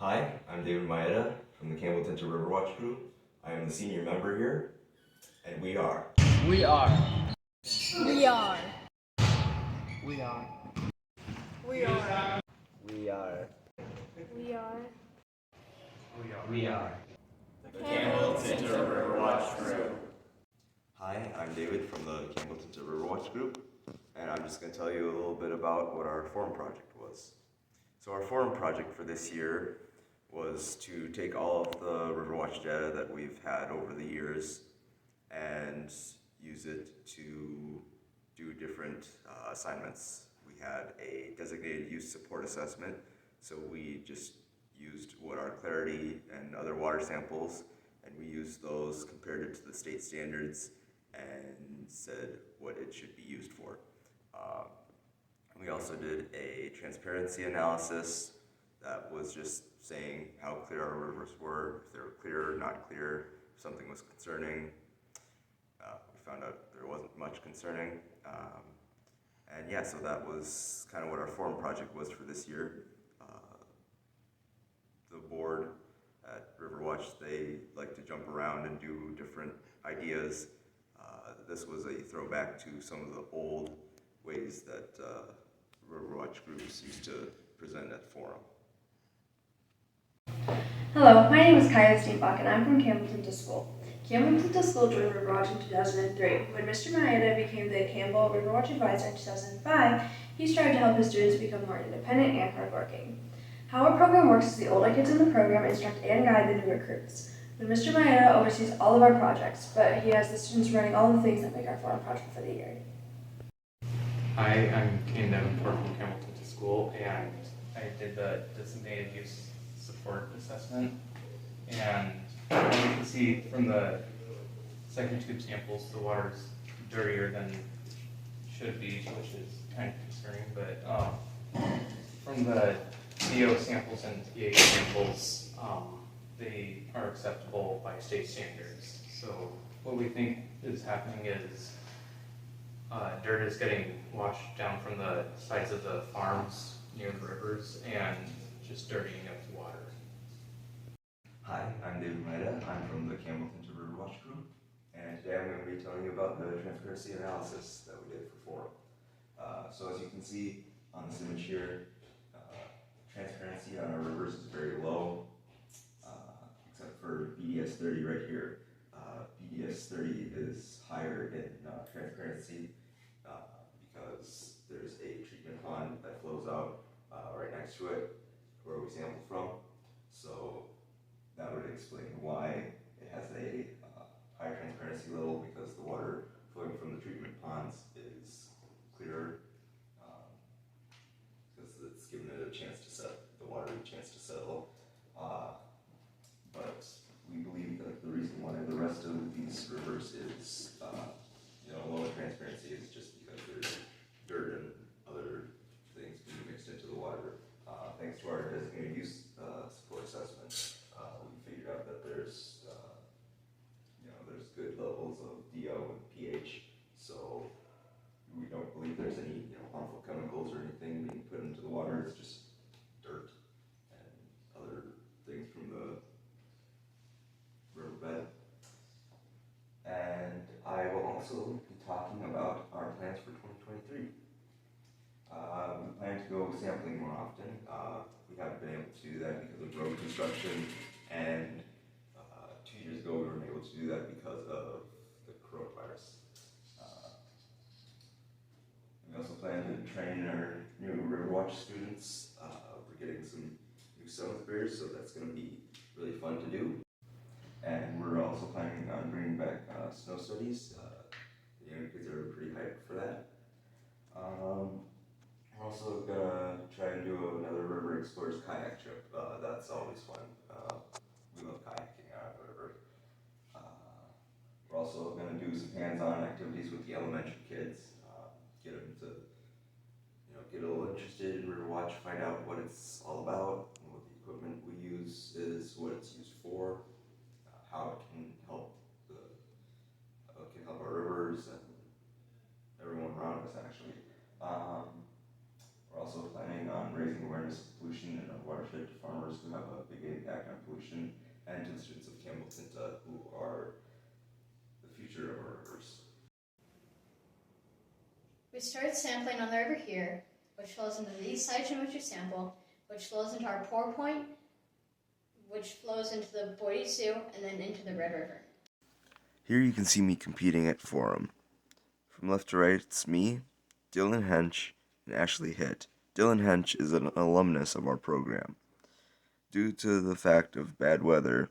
Hi, I'm David Maeda from the Campbell-Tintah Riverwatch Group. I am the senior member here, and we are. We are. We are. We are. We are. We are. We are. We are. The Campbell-Tintah Riverwatch Group. Hi, I'm David from the Campbell-Tintah Riverwatch Group, and I'm just going to tell you a little bit about what our forum project was. So our forum project for this year was to take all of the Riverwatch data that we've had over the years and use it to do different assignments. We had a designated use support assessment, so we just used water clarity and other water samples, and we used those, compared it to the state standards, and said what it should be used for. We also did a transparency analysis that was just saying how clear our rivers were, if they were clear or not clear, if something was concerning. We found out there wasn't much concerning. And yeah, so that was kind of what our forum project was for this year. The board at Riverwatch, they like to jump around and do different ideas. This was a throwback to some of the old ways that Riverwatch groups used to present at forum. Hello, my name is Kaya Steenbach and I'm from Campbell-Tintah School. Campbell-Tintah School joined Riverwatch in 2003. When Mr. Maeda became the Campbell Riverwatch Advisor in 2005, he strived to help his students become more independent and hardworking. How our program works is the older kids in the program instruct and guide the new recruits. When Mr. Maeda oversees all of our projects, but he has the students running all the things that make our forum project for the year. Hi, I'm Kane Davenport from Campbell-Tintah School, and I did the designated use support assessment. And as you can see from the second tube samples, the water's dirtier than it should be, which is kind of concerning. But from the DO samples and pH samples, they are acceptable by state standards. So what we think is happening is dirt is getting washed down from the sides of the farms near the rivers and just dirtying up the water. Hi, I'm David Maeda. I'm from the Campbell-Tintah Riverwatch Group, and today I'm going to be telling you about the transparency analysis that we did for forum. So as you can see on this image here, transparency on our rivers is very low, except for BDS 30 right here. BDS 30 is higher in transparency because there's a treatment pond that flows out right next to it where we sampled from. So that would explain why it has a higher transparency level, because the water flowing from the treatment ponds is clearer, because it's given it a chance to settle, the water a chance to settle. But we believe that the reason why the rest of these rivers is lower transparency is just because there's dirt and other things being mixed into the water. Thanks to our designated use support assessment, we figured out that there's good levels of DO and pH, so we don't believe there's any harmful chemicals or anything being put into the water. It's just dirt and other things from the riverbed. And I will also be talking about our plans for 2023. We plan to go sampling more often. We haven't been able to do that because of road construction, and 2 years ago we weren't able to do that because of the coronavirus. We also plan to train our new Riverwatch students. We're getting some new seventh graders, so that's going to be really fun to do. And we're also planning on bringing back snow studies. The young kids are pretty hyped for that. We're also gonna try and do another River Explorers kayak trip. That's always fun. We love kayaking on the river. We're also gonna do some hands-on activities with the elementary kids. Get them to, get a little interested in Riverwatch, find out what it's all about, and what the equipment we use is, what it's used for, how it can help our rivers and everyone around us, actually. We're also planning on raising awareness of pollution in our watershed to farmers waters do have a big impact on pollution, and to the students of Campbell-Tintah, who are the future of our rivers. We started sampling on the river here, which flows into these sites in which we sample, which flows into our pour point, which flows into the Boise Sioux, and then into the Red River. Here you can see me competing at Forum. From left to right, it's me, Dylan Hench, and Ashley Hitt. Dylan Hench is an alumnus of our program. Due to the fact of bad weather,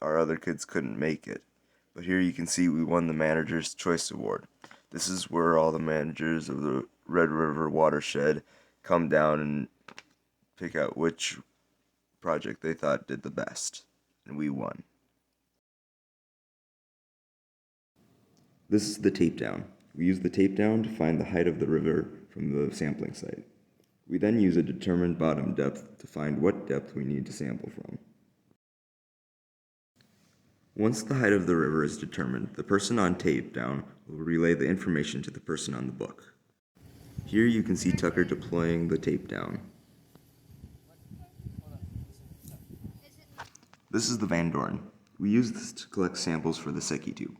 our other kids couldn't make it. But here you can see we won the Manager's Choice Award. This is where all the managers of the Red River watershed come down and pick out which project they thought did the best. And we won. This is the tape down. We use the tape down to find the height of the river from the sampling site. We then use a determined bottom depth to find what depth we need to sample from. Once the height of the river is determined, the person on tape down will relay the information to the person on the book. Here you can see Tucker deploying the tape down. This is the Van Dorn. We use this to collect samples for the Secchi tube.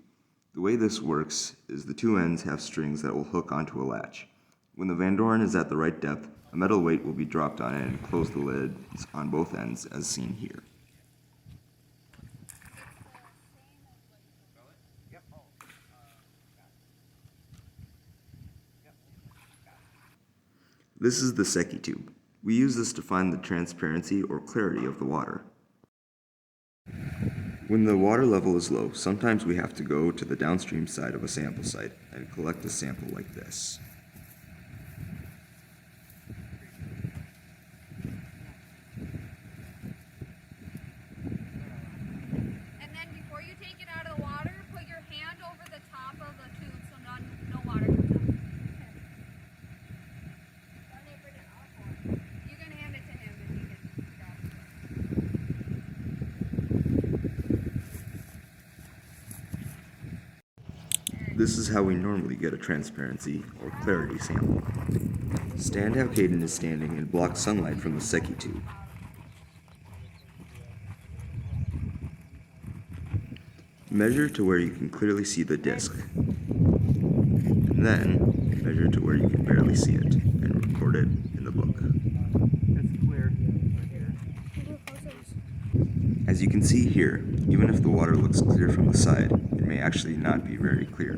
The way this works is the two ends have strings that will hook onto a latch. When the Van Dorn is at the right depth, a metal weight will be dropped on it and close the lids on both ends as seen here. This is the Secchi tube. We use this to find the transparency or clarity of the water. When the water level is low, sometimes we have to go to the downstream side of a sample site and collect a sample like this. And then before you take it out of the water, put your hand over the top of the tube so no water comes out. You can hand it to him and he can grab it. This is how we normally get a transparency or clarity sample. Stand how Caden is standing and block sunlight from the Secchi tube. Measure to where you can clearly see the disc. And then measure to where you can barely see it and record it in the book. It's clear right here. As you can see here, even if the water looks clear from the side, it may actually not be very clear.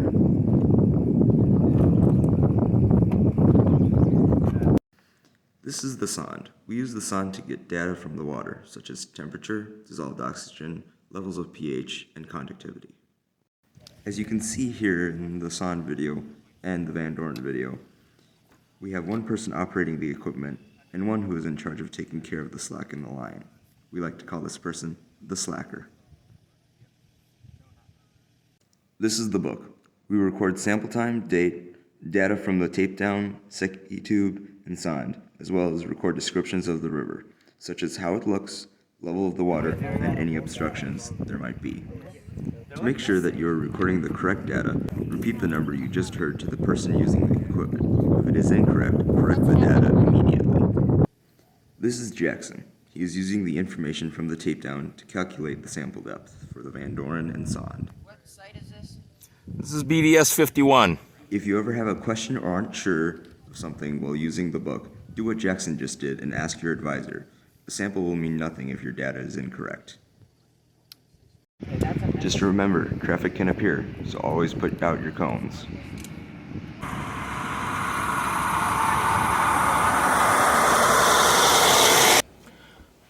This is the sonde. We use the sonde to get data from the water, such as temperature, dissolved oxygen, levels of pH, and conductivity. As you can see here in the sonde video and the Van Dorn video, we have one person operating the equipment and one who is in charge of taking care of the slack in the line. We like to call this person the slacker. This is the book. We record sample time, date, data from the tape down, Secchi tube, and sonde, as well as record descriptions of the river, such as how it looks, level of the water, and any obstructions there might be. To make sure that you are recording the correct data, repeat the number you just heard to the person using the equipment. If it is incorrect, correct the data immediately. This is Jackson. He is using the information from the tape down to calculate the sample depth for the Van Dorn and sonde. What site is this? This is BDS 51. If you ever have a question or aren't sure of something while using the book, do what Jackson just did and ask your advisor. The sample will mean nothing if your data is incorrect. Just remember, traffic can appear, so always put out your cones.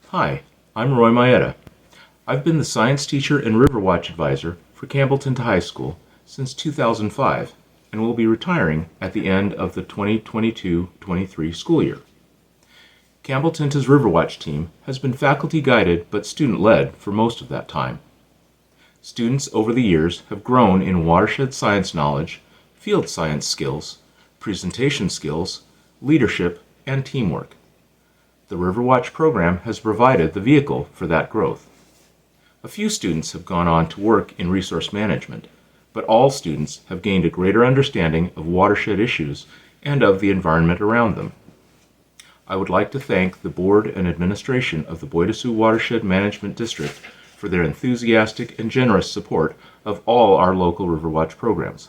Hi, I'm Roy Maeda. I've been the science teacher and Riverwatch advisor for Campbell-Tintah High School since 2005 and will be retiring at the end of the 2022-23 school year. Campbell-Tintah's Riverwatch team has been faculty-guided but student-led for most of that time. Students over the years have grown in watershed science knowledge, field science skills, presentation skills, leadership, and teamwork. The Riverwatch program has provided the vehicle for that growth. A few students have gone on to work in resource management, but all students have gained a greater understanding of watershed issues and of the environment around them. I would like to thank the board and administration of the Boyda Sioux Watershed Management District for their enthusiastic and generous support of all our local Riverwatch programs.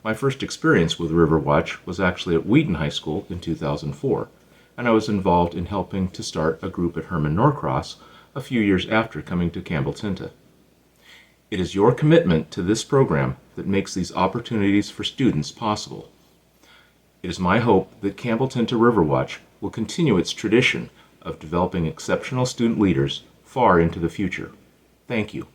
My first experience with Riverwatch was actually at Wheaton High School in 2004, and I was involved in helping to start a group at Herman Norcross a few years after coming to Campbell-Tintah. It is your commitment to this program that makes these opportunities for students possible. It is my hope that Campbell-Tintah Riverwatch will continue its tradition of developing exceptional student leaders far into the future. Thank you.